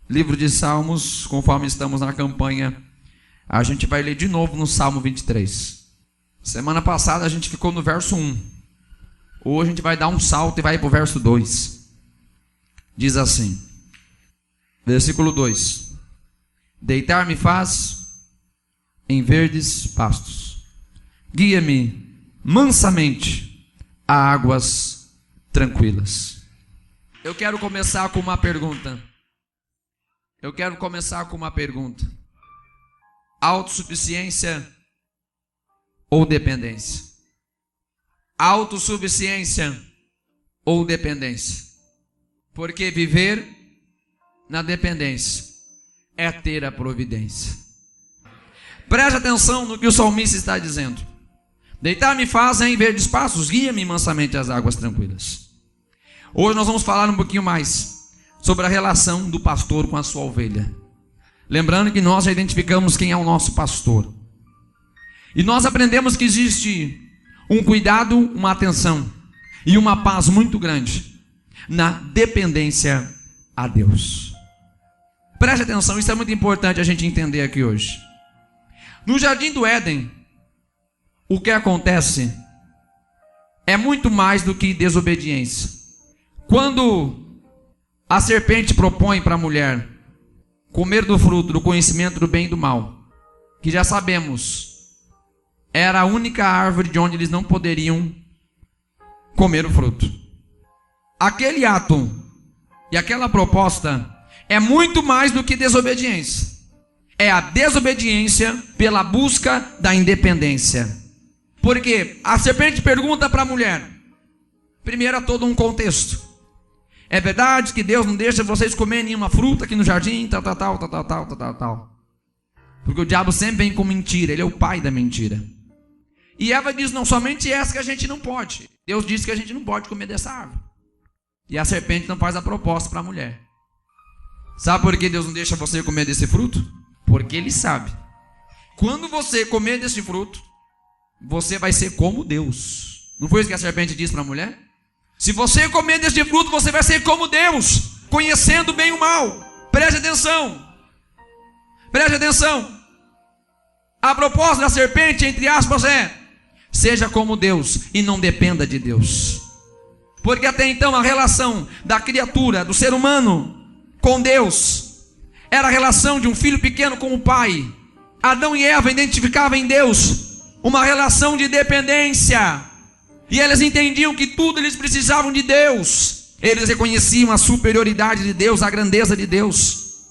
Livro de Salmos, conforme estamos na campanha, a gente vai ler de novo no Salmo 23. Semana passada a gente ficou no verso 1. Hoje a gente vai dar um salto e vai para o verso 2. Diz assim, versículo 2: Deitar-me faz em verdes pastos, guia-me mansamente a águas tranquilas. Eu quero começar com uma pergunta. Autossuficiência ou dependência? Autossuficiência ou dependência? Porque viver na dependência é ter a providência. Preste atenção no que o salmista está dizendo. Deitar-me faz em verdes pastos, guia-me mansamente às águas tranquilas. Hoje nós vamos falar um pouquinho mais sobre a relação do pastor com a sua ovelha. Lembrando que nós já identificamos quem é o nosso pastor. E nós aprendemos que existe um cuidado, uma atenção e uma paz muito grande na dependência a Deus. Preste atenção, isso é muito importante a gente entender aqui hoje. No jardim do Éden, o que acontece é muito mais do que desobediência. Quando a serpente propõe para a mulher comer do fruto do conhecimento do bem e do mal, que já sabemos, era a única árvore de onde eles não poderiam comer o fruto. Aquele ato e aquela proposta é muito mais do que desobediência. É a desobediência pela busca da independência. Porque a serpente pergunta para a mulher, primeiro há todo um contexto. É verdade que Deus não deixa vocês comerem nenhuma fruta aqui no jardim, tal. Porque o diabo sempre vem com mentira, ele é o pai da mentira. E Eva diz, não, somente essa que a gente não pode. Deus disse que a gente não pode comer dessa árvore. E a serpente não faz a proposta para a mulher. Sabe por que Deus não deixa você comer desse fruto? Porque Ele sabe. Quando você comer desse fruto, você vai ser como Deus. Não foi isso que a serpente disse para a mulher? Se você comer deste fruto, você vai ser como Deus, conhecendo bem o mal. Preste atenção. A proposta da serpente, entre aspas, é: seja como Deus e não dependa de Deus. Porque até então a relação da criatura, do ser humano com Deus, era a relação de um filho pequeno com o pai. Adão e Eva identificavam em Deus uma relação de dependência. E eles entendiam que tudo eles precisavam de Deus. Eles reconheciam a superioridade de Deus, a grandeza de Deus,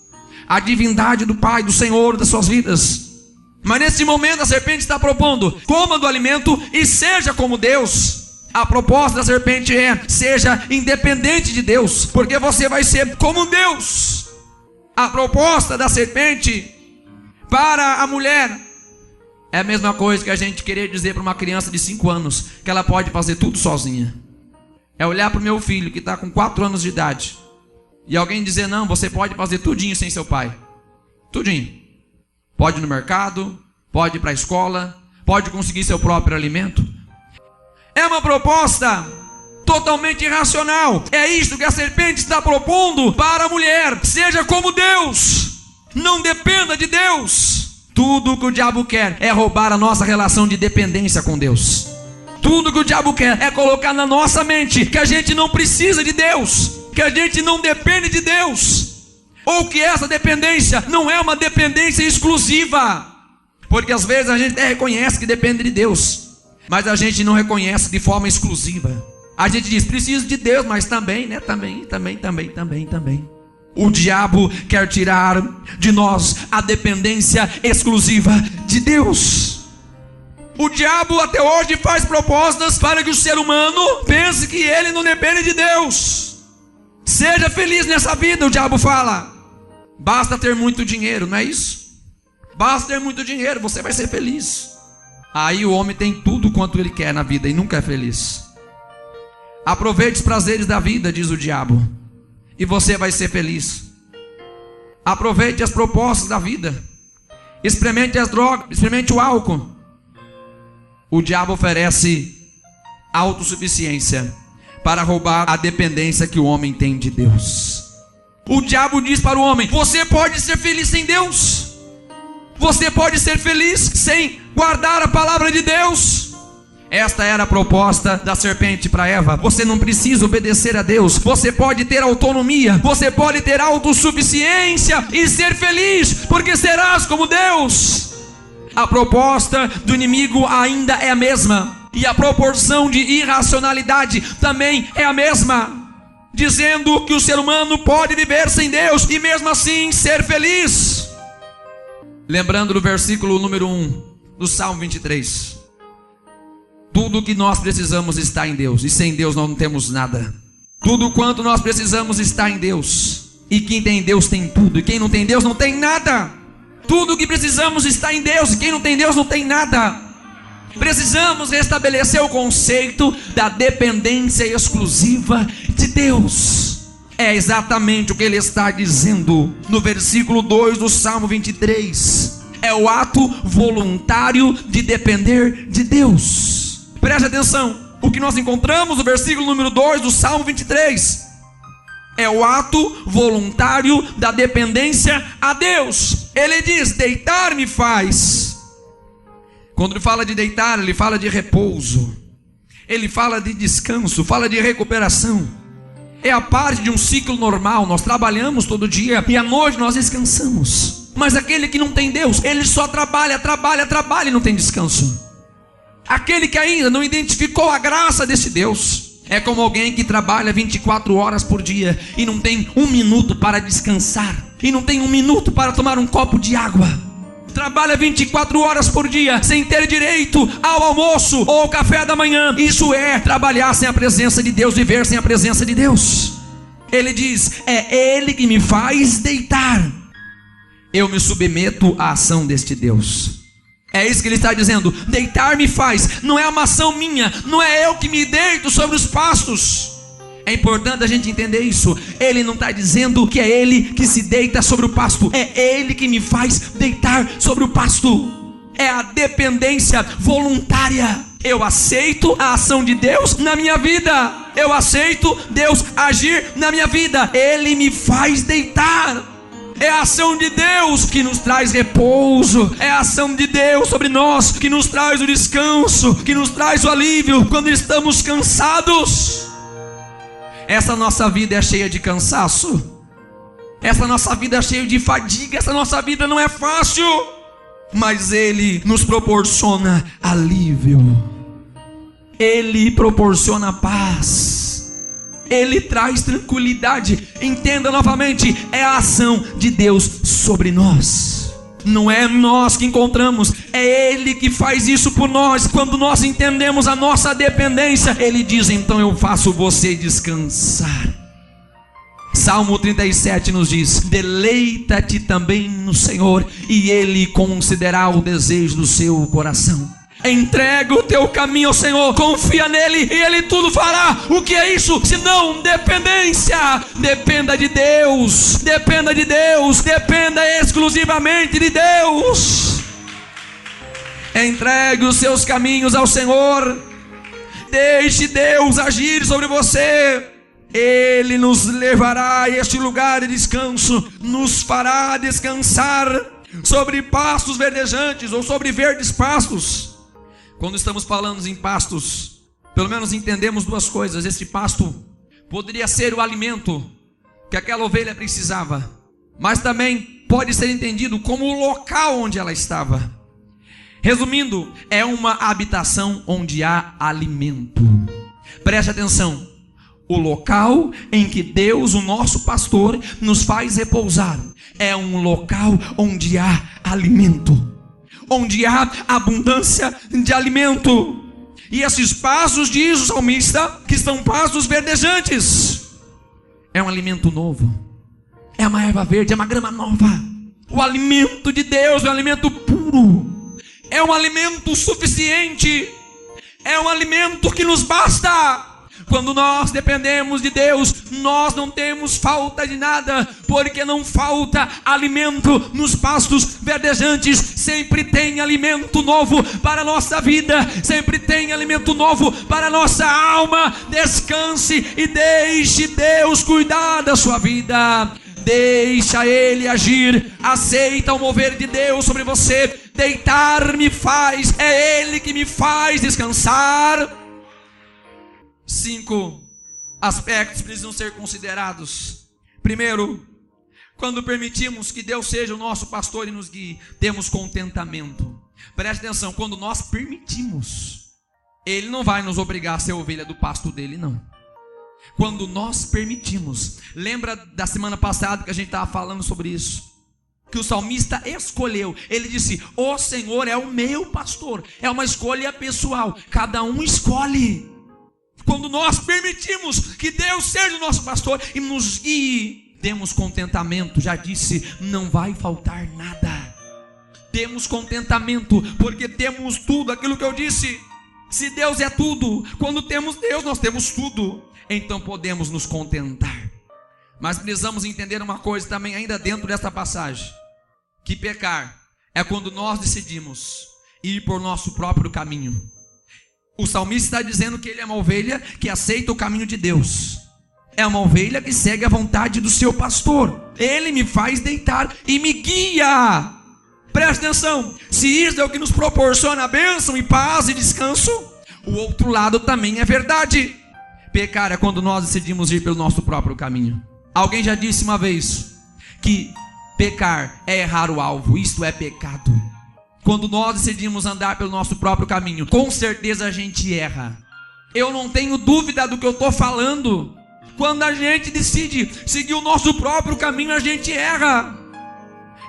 a divindade do Pai, do Senhor das suas vidas. Mas nesse momento a serpente está propondo: coma do alimento e seja como Deus. A proposta da serpente é: seja independente de Deus, porque você vai ser como Deus. A proposta da serpente para a mulher é a mesma coisa que a gente querer dizer para uma criança de 5 anos que ela pode fazer tudo sozinha. É olhar para o meu filho que está com 4 anos de idade e alguém dizer: não, você pode fazer tudinho sem seu pai. Tudinho. Pode ir no mercado, pode ir para a escola, pode conseguir seu próprio alimento. É uma proposta totalmente irracional. É isto que a serpente está propondo para a mulher: seja como Deus, não dependa de Deus. Tudo o que o diabo quer é roubar a nossa relação de dependência com Deus. Tudo que o diabo quer é colocar na nossa mente que a gente não precisa de Deus, que a gente não depende de Deus, ou que essa dependência não é uma dependência exclusiva. Porque às vezes a gente até reconhece que depende de Deus, mas a gente não reconhece de forma exclusiva. A gente diz: preciso de Deus, mas também, né? Também. O diabo quer tirar de nós a dependência exclusiva de Deus. O diabo até hoje faz propostas para que o ser humano pense que ele não depende de Deus. Seja feliz nessa vida, o diabo fala. Basta ter muito dinheiro, não é isso? Basta ter muito dinheiro, você vai ser feliz. Aí o homem tem tudo quanto ele quer na vida e nunca é feliz. Aproveite os prazeres da vida, diz o diabo, e você vai ser feliz. Aproveite as propostas da vida. Experimente as drogas, experimente o álcool. O diabo oferece autossuficiência para roubar a dependência que o homem tem de Deus. O diabo diz para o homem: você pode ser feliz sem Deus. Você pode ser feliz sem guardar a palavra de Deus. Esta era a proposta da serpente para Eva. Você não precisa obedecer a Deus. Você pode ter autonomia. Você pode ter autossuficiência e ser feliz, porque serás como Deus. A proposta do inimigo ainda é a mesma. E a proporção de irracionalidade também é a mesma, dizendo que o ser humano pode viver sem Deus e mesmo assim ser feliz. Lembrando do versículo número 1 do Salmo 23. Tudo que nós precisamos está em Deus, e sem Deus nós não temos nada. Tudo quanto nós precisamos está em Deus, e quem tem Deus tem tudo, e quem não tem Deus não tem nada. Tudo que precisamos está em Deus, e quem não tem Deus não tem nada. Precisamos restabelecer o conceito da dependência exclusiva de Deus. É exatamente o que ele está dizendo no versículo 2 do Salmo 23. É o ato voluntário de depender de Deus. Preste atenção, o que nós encontramos no versículo número 2 do Salmo 23 é o ato voluntário da dependência a Deus. Ele diz: deitar me faz. Quando ele fala de deitar, ele fala de repouso, ele fala de descanso, fala de recuperação. É a parte de um ciclo normal. Nós trabalhamos todo dia e à noite nós descansamos. Mas aquele que não tem Deus, ele só trabalha e não tem descanso. Aquele que ainda não identificou a graça desse Deus é como alguém que trabalha 24 horas por dia e não tem um minuto para descansar, e não tem um minuto para tomar um copo de água. Trabalha 24 horas por dia sem ter direito ao almoço ou ao café da manhã. Isso é trabalhar sem a presença de Deus, viver sem a presença de Deus. Ele diz: é Ele que me faz deitar. Eu me submeto à ação deste Deus. É isso que ele está dizendo: deitar me faz. Não é uma ação minha, não é eu que me deito sobre os pastos. É importante a gente entender isso. Ele não está dizendo que é ele que se deita sobre o pasto. É ele que me faz deitar sobre o pasto. É a dependência voluntária. Eu aceito a ação de Deus na minha vida. Eu aceito Deus agir na minha vida. Ele me faz deitar. É a ação de Deus que nos traz repouso. É a ação de Deus sobre nós que nos traz o descanso, que nos traz o alívio quando estamos cansados. Essa nossa vida é cheia de cansaço. Essa nossa vida é cheia de fadiga. Essa nossa vida não é fácil. Mas Ele nos proporciona alívio. Ele proporciona paz. Ele traz tranquilidade. Entenda novamente, é a ação de Deus sobre nós. Não é nós que encontramos, é Ele que faz isso por nós. Quando nós entendemos a nossa dependência, Ele diz: então eu faço você descansar. Salmo 37 nos diz: deleita-te também no Senhor, e Ele concederá o desejo do seu coração. Entrega o teu caminho ao Senhor, confia nele e Ele tudo fará. O que é isso? Senão dependência. Dependa de Deus, dependa de Deus, dependa exclusivamente de Deus. Entregue os seus caminhos ao Senhor. Deixe Deus agir sobre você. Ele nos levará a este lugar de descanso, nos fará descansar sobre pastos verdejantes ou sobre verdes pastos. Quando estamos falando em pastos, pelo menos entendemos duas coisas. Este pasto poderia ser o alimento que aquela ovelha precisava, mas também pode ser entendido como o local onde ela estava. Resumindo, é uma habitação onde há alimento. Preste atenção: o local em que Deus, o nosso pastor, nos faz repousar é um local onde há alimento, onde há abundância de alimento. E esses pastos, diz o salmista, que são pastos verdejantes, é um alimento novo, é uma erva verde, é uma grama nova. O alimento de Deus é um alimento puro, é um alimento suficiente, é um alimento que nos basta. Quando nós dependemos de Deus, nós não temos falta de nada, porque não falta alimento nos pastos verdejantes. Sempre tem alimento novo para a nossa vida, sempre tem alimento novo para a nossa alma. Descanse e deixe Deus cuidar da sua vida. Deixa Ele agir. Aceita o mover de Deus sobre você. Deitar-me faz, é Ele que me faz descansar. 5 aspectos precisam ser considerados. Primeiro, quando permitimos que Deus seja o nosso pastor e nos guie, temos contentamento. Preste atenção, quando nós permitimos, Ele não vai nos obrigar a ser ovelha do pasto dele, não. Quando nós permitimos, lembra da semana passada que a gente estava falando sobre isso? Que o salmista escolheu, ele disse: o Senhor é o meu pastor. É uma escolha pessoal, cada um escolhe. Quando nós permitimos que Deus seja o nosso pastor e nos guie, temos contentamento. Já disse, não vai faltar nada. Temos contentamento, porque temos tudo, aquilo que eu disse. Se Deus é tudo, quando temos Deus, nós temos tudo. Então podemos nos contentar. Mas precisamos entender uma coisa também, ainda dentro desta passagem: que pecar é quando nós decidimos ir por nosso próprio caminho. O salmista está dizendo que ele é uma ovelha que aceita o caminho de Deus. É uma ovelha que segue a vontade do seu pastor. Ele me faz deitar e me guia. Preste atenção, se isso é o que nos proporciona bênção e paz e descanso, o outro lado também é verdade. Pecar é quando nós decidimos ir pelo nosso próprio caminho. Alguém já disse uma vez que pecar é errar o alvo. Isto é pecado. Quando nós decidimos andar pelo nosso próprio caminho, com certeza a gente erra. Eu não tenho dúvida do que eu estou falando. Quando a gente decide seguir o nosso próprio caminho, a gente erra.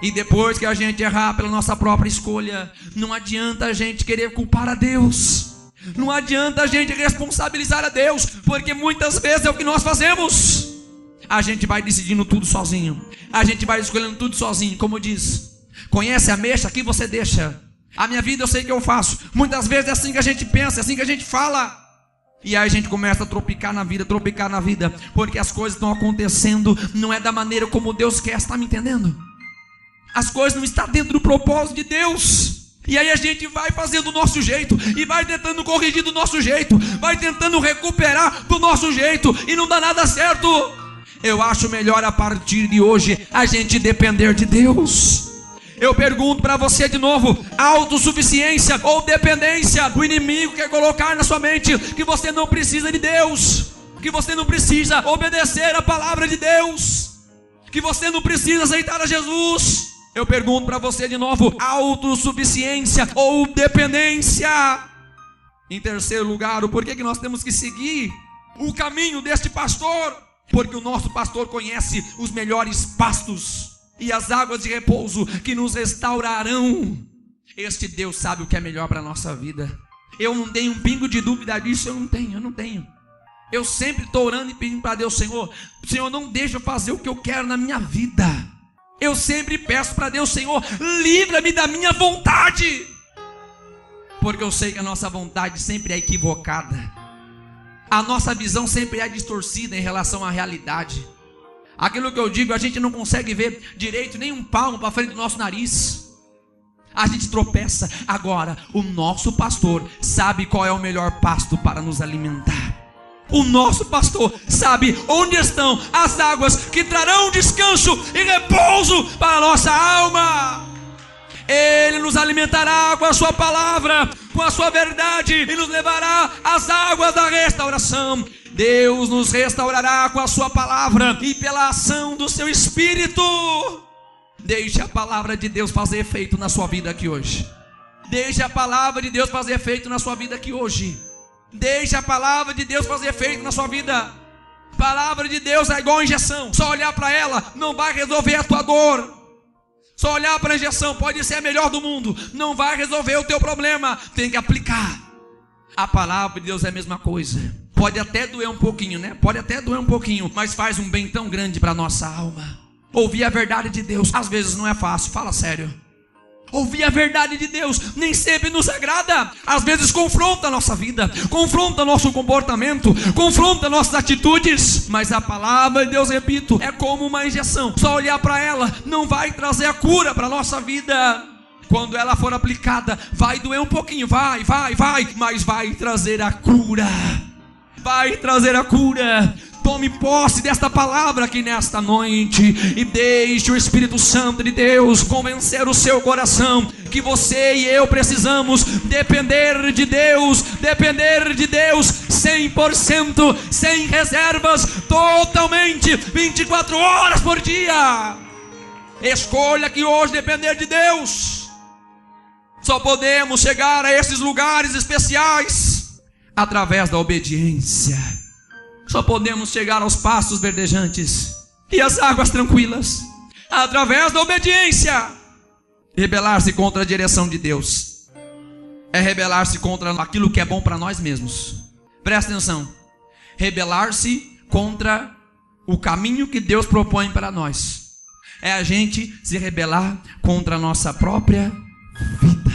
E depois que a gente errar pela nossa própria escolha, não adianta a gente querer culpar a Deus. Não adianta a gente responsabilizar a Deus, porque muitas vezes é o que nós fazemos. A gente vai decidindo tudo sozinho. A gente vai escolhendo tudo sozinho, como diz: conhece a mexa, aqui você deixa. A minha vida eu sei que eu faço. Muitas vezes é assim que a gente pensa, é assim que a gente fala. E aí a gente começa a tropicar na vida, porque as coisas estão acontecendo, não é da maneira como Deus quer, está me entendendo? As coisas não estão dentro do propósito de Deus. E aí a gente vai fazendo do nosso jeito, e vai tentando corrigir do nosso jeito, vai tentando recuperar do nosso jeito, e não dá nada certo. Eu acho melhor a partir de hoje a gente depender de Deus. Eu pergunto para você de novo: autossuficiência ou dependência? O inimigo quer colocar na sua mente que você não precisa de Deus, que você não precisa obedecer a palavra de Deus, que você não precisa aceitar a Jesus. Eu pergunto para você de novo: autossuficiência ou dependência? Em terceiro lugar, o porquê que nós temos que seguir o caminho deste pastor? Porque o nosso pastor conhece os melhores pastos e as águas de repouso que nos restaurarão. Este Deus sabe o que é melhor para a nossa vida. Eu não tenho um pingo de dúvida disso, eu não tenho. Eu sempre estou orando e pedindo para Deus: Senhor, não deixa eu fazer o que eu quero na minha vida. Eu sempre peço para Deus: Senhor, livra-me da minha vontade. Porque eu sei que a nossa vontade sempre é equivocada. A nossa visão sempre é distorcida em relação à realidade. Aquilo que eu digo, a gente não consegue ver direito nem um palmo para frente do nosso nariz. A gente tropeça. Agora, o nosso pastor sabe qual é o melhor pasto para nos alimentar. O nosso pastor sabe onde estão as águas que trarão descanso e repouso para a nossa alma. Ele nos alimentará com a sua palavra, com a sua verdade, e nos levará às águas da restauração. Deus nos restaurará com a sua palavra e pela ação do seu Espírito. Deixe a palavra de Deus fazer efeito na sua vida aqui hoje. Deixe a palavra de Deus fazer efeito na sua vida aqui hoje. Deixe a palavra de Deus fazer efeito na sua vida. Palavra de Deus é igual a injeção. Só olhar para ela não vai resolver a tua dor. Só olhar para a injeção pode ser a melhor do mundo, não vai resolver o teu problema. Tem que aplicar. A palavra de Deus é a mesma coisa. Pode até doer um pouquinho, né? Pode até doer um pouquinho, mas faz um bem tão grande para a nossa alma. Ouvir a verdade de Deus às vezes não é fácil, fala sério. Ouvir a verdade de Deus nem sempre nos agrada. Às vezes confronta a nossa vida, confronta nosso comportamento, confronta nossas atitudes. Mas a palavra de Deus, repito, é como uma injeção. Só olhar para ela não vai trazer a cura para a nossa vida. Quando ela for aplicada, vai doer um pouquinho, vai, mas vai trazer a cura. Vai trazer a cura. Tome posse desta palavra aqui nesta noite e deixe o Espírito Santo de Deus convencer o seu coração que você e eu precisamos depender de Deus 100%, sem reservas, totalmente, 24 horas por dia. Escolha que hoje depender de Deus. Só podemos chegar a esses lugares especiais através da obediência. Só podemos chegar aos pastos verdejantes e às águas tranquilas através da obediência. Rebelar-se contra a direção de Deus é rebelar-se contra aquilo que é bom para nós mesmos. Presta atenção. Rebelar-se contra o caminho que Deus propõe para nós é a gente se rebelar contra a nossa própria vida.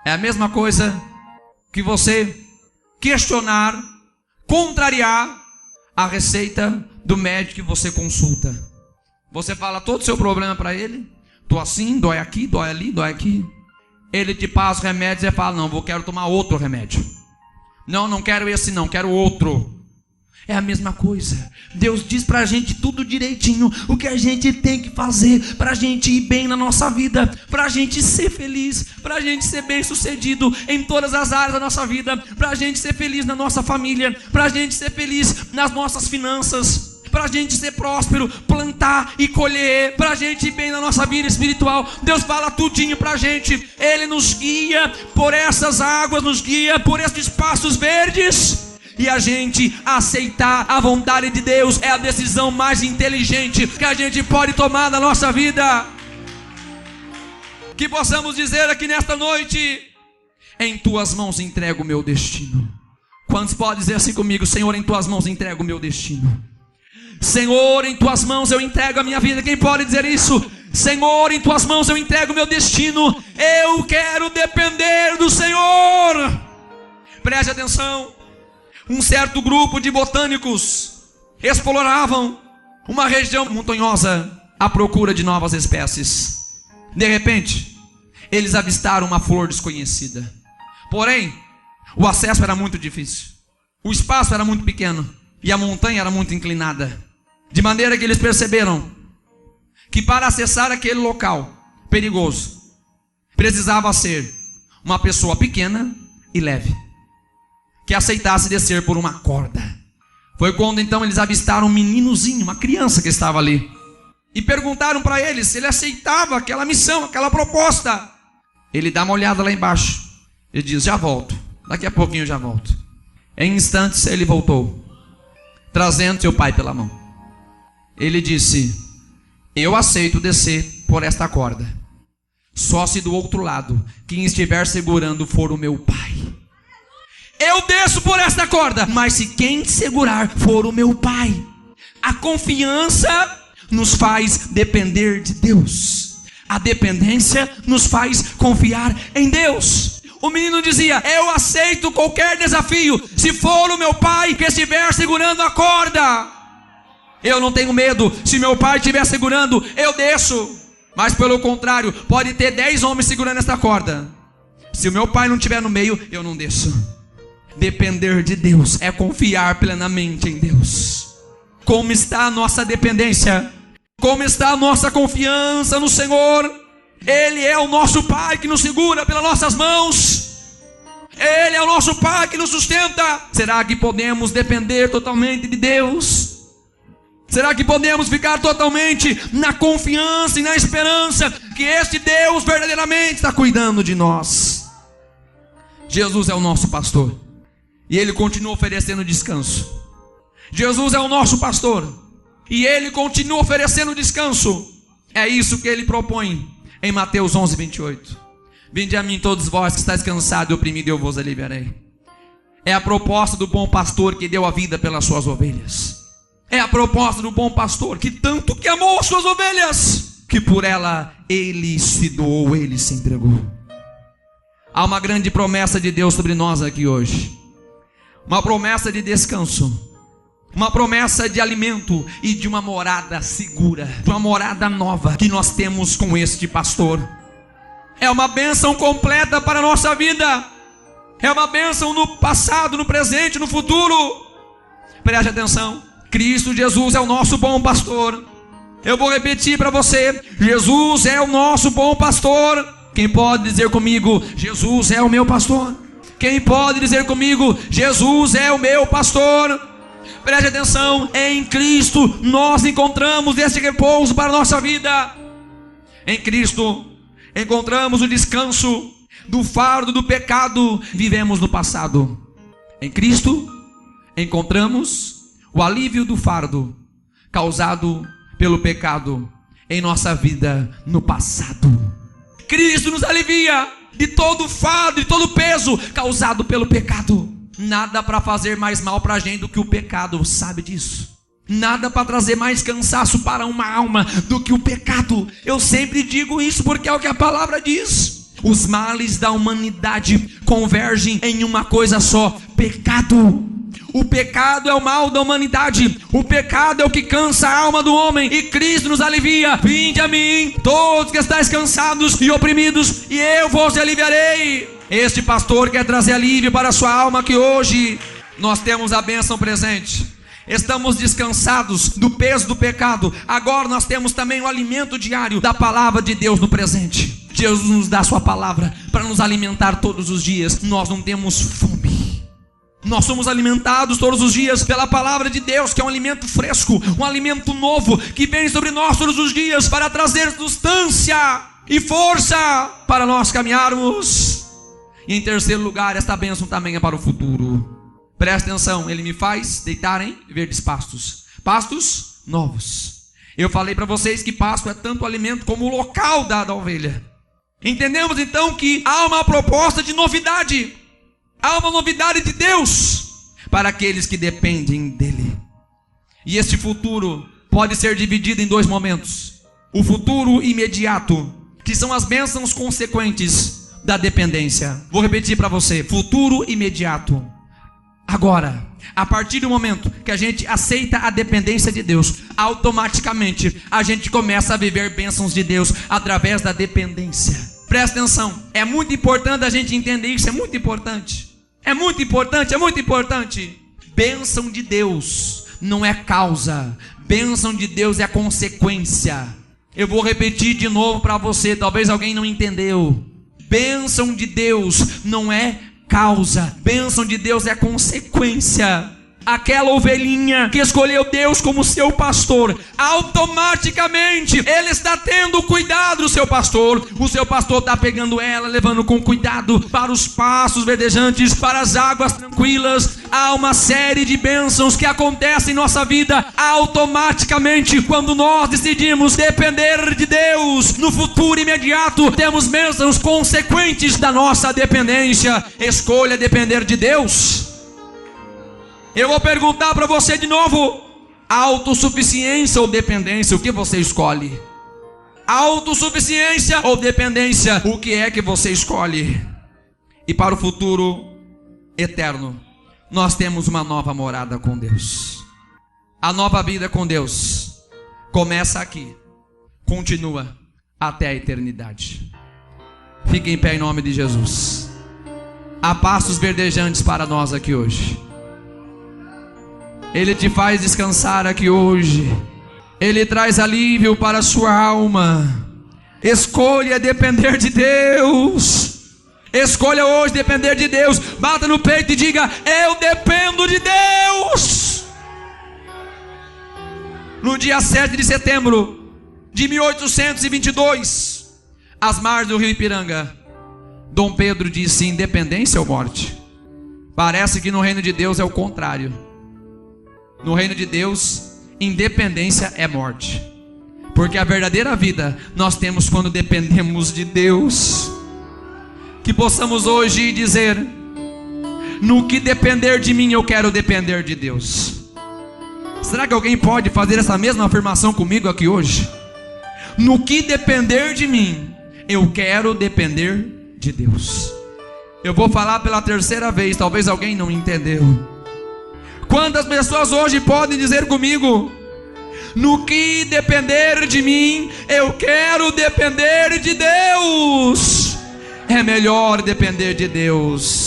É a mesma coisa que você questionar, contrariar a receita do médico que você consulta. Você fala todo o seu problema para ele. Tô assim, dói aqui, dói ali, dói aqui. Ele te passa os remédios e você fala: não, quero tomar outro remédio. Não quero esse não, quero outro. É a mesma coisa. Deus diz pra gente tudo direitinho o que a gente tem que fazer pra gente ir bem na nossa vida, pra gente ser feliz, pra gente ser bem sucedido em todas as áreas da nossa vida, pra gente ser feliz na nossa família, pra gente ser feliz nas nossas finanças, pra gente ser próspero, plantar e colher, pra gente ir bem na nossa vida espiritual. Deus fala tudinho pra gente. Ele nos guia por essas águas, nos guia por esses pastos verdes. E a gente aceitar a vontade de Deus é a decisão mais inteligente que a gente pode tomar na nossa vida. Que possamos dizer aqui nesta noite: em tuas mãos entrego o meu destino. Quantos podem dizer assim comigo? Senhor, em tuas mãos entrego o meu destino. Senhor, em tuas mãos eu entrego a minha vida. Quem pode dizer isso? Senhor, em tuas mãos eu entrego o meu destino. Eu quero depender do Senhor. Preste atenção. Um certo grupo de botânicos exploravam uma região montanhosa à procura de novas espécies. De repente, eles avistaram uma flor desconhecida. Porém, o acesso era muito difícil. O espaço era muito pequeno e a montanha era muito inclinada. De maneira que eles perceberam que para acessar aquele local perigoso, precisava ser uma pessoa pequena e leve, que aceitasse descer por uma corda. Foi quando então eles avistaram um meninozinho, uma criança que estava ali, e perguntaram para ele se ele aceitava aquela missão, aquela proposta. Ele dá uma olhada lá embaixo, ele diz: já volto, daqui a pouquinho eu já volto. Em instantes ele voltou, trazendo seu pai pela mão. Ele disse: eu aceito descer por esta corda, só se do outro lado quem estiver segurando for o meu pai. Eu desço por esta corda, mas se quem segurar for o meu pai. A confiança nos faz depender de Deus. A dependência nos faz confiar em Deus. O menino dizia: eu aceito qualquer desafio, se for o meu pai que estiver segurando a corda. Eu não tenho medo, se meu pai estiver segurando, eu desço. Mas pelo contrário, pode ter 10 homens segurando esta corda, se o meu pai não estiver no meio, eu não desço. Depender de Deus é confiar plenamente em Deus. Como está a nossa dependência? Como está a nossa confiança no Senhor? Ele é o nosso Pai que nos segura pelas nossas mãos. Ele é o nosso Pai que nos sustenta. Será que podemos depender totalmente de Deus? Será que podemos ficar totalmente na confiança e na esperança que este Deus verdadeiramente está cuidando de nós? Jesus é o nosso pastor e Ele continua oferecendo descanso. Jesus é o nosso pastor e Ele continua oferecendo descanso. É isso que Ele propõe em Mateus 11, 28. Vinde a mim todos vós que estáis cansados e oprimidos, e eu vos aliviarei. É a proposta do bom pastor que deu a vida pelas suas ovelhas. É a proposta do bom pastor que tanto que amou as suas ovelhas, que por ela Ele se doou, Ele se entregou. Há uma grande promessa de Deus sobre nós aqui hoje. Uma promessa de descanso, uma promessa de alimento e de uma morada segura, de uma morada nova que nós temos com este pastor. É uma bênção completa para a nossa vida. É uma bênção no passado, no presente, no futuro. Preste atenção. Cristo Jesus é o nosso bom pastor. Eu vou repetir para você: Jesus é o nosso bom pastor. Quem pode dizer comigo: Jesus é o meu pastor? Quem pode dizer comigo: Jesus é o meu pastor? Preste atenção, em Cristo nós encontramos esse repouso para a nossa vida. Em Cristo encontramos o descanso do fardo do pecado. Vivemos no passado. Em Cristo encontramos o alívio do fardo causado pelo pecado em nossa vida no passado. Cristo nos alivia de todo o fardo, de todo o peso causado pelo pecado. Nada para fazer mais mal para a gente do que o pecado, sabe disso? Nada para trazer mais cansaço para uma alma do que o pecado. Eu sempre digo isso porque é o que a palavra diz. Os males da humanidade convergem em uma coisa só: pecado. O pecado é o mal da humanidade. O pecado é o que cansa a alma do homem. E Cristo nos alivia. Vinde a mim, todos que estáis cansados e oprimidos, e eu vos aliviarei. Este pastor quer trazer alívio para a sua alma, que hoje nós temos a bênção presente. Estamos descansados do peso do pecado. Agora nós temos também o alimento diário da palavra de Deus no presente. Jesus nos dá a sua palavra para nos alimentar todos os dias. Nós não temos fome. Nós somos alimentados todos os dias pela palavra de Deus, que é um alimento fresco, um alimento novo, que vem sobre nós todos os dias para trazer sustância e força para nós caminharmos. E em terceiro lugar, esta bênção também é para o futuro. Presta atenção, ele me faz deitar em verdes pastos, pastos novos. Eu falei para vocês que pasto é tanto o alimento como o local da ovelha. Entendemos então que há uma proposta de novidade. Há uma novidade de Deus para aqueles que dependem dele. E este futuro pode ser dividido em dois momentos: o futuro imediato, que são as bênçãos consequentes da dependência. Vou repetir para você: futuro imediato. Agora, a partir do momento que a gente aceita a dependência de Deus, automaticamente a gente começa a viver bênçãos de Deus através da dependência. Presta atenção, é muito importante a gente entender isso, é muito importante. É muito importante, é muito importante. Bênção de Deus não é causa, bênção de Deus é consequência. Eu vou repetir de novo para você, talvez alguém não entendeu. Bênção de Deus não é causa, bênção de Deus é consequência. Aquela ovelhinha que escolheu Deus como seu pastor, automaticamente ele está tendo cuidado do seu pastor. O seu pastor está pegando ela, levando com cuidado para os pastos verdejantes, para as águas tranquilas. Há uma série de bênçãos que acontecem em nossa vida automaticamente quando nós decidimos depender de Deus. No futuro imediato temos bênçãos consequentes da nossa dependência. Escolha depender de Deus. Eu vou perguntar para você de novo: autossuficiência ou dependência, o que você escolhe? Autossuficiência ou dependência, o que é que você escolhe? E para o futuro eterno, nós temos uma nova morada com Deus. A nova vida com Deus começa aqui, continua até a eternidade. Fique em pé em nome de Jesus. Há pastos verdejantes para nós aqui hoje. Ele te faz descansar aqui hoje. Ele traz alívio para a sua alma. Escolha depender de Deus. Escolha hoje depender de Deus. Bata no peito e diga: eu dependo de Deus. No dia 7 de setembro de 1822, às margens do rio Ipiranga, Dom Pedro disse: independência ou morte? Parece que no reino de Deus é o contrário. No reino de Deus, independência é morte. Porque a verdadeira vida nós temos quando dependemos de Deus. Que possamos hoje dizer: no que depender de mim, eu quero depender de Deus. Será que alguém pode fazer essa mesma afirmação comigo aqui hoje? No que depender de mim, eu quero depender de Deus. Eu vou falar pela terceira vez, talvez alguém não entendeu. Quantas pessoas hoje podem dizer comigo: no que depender de mim, eu quero depender de Deus? É melhor depender de Deus.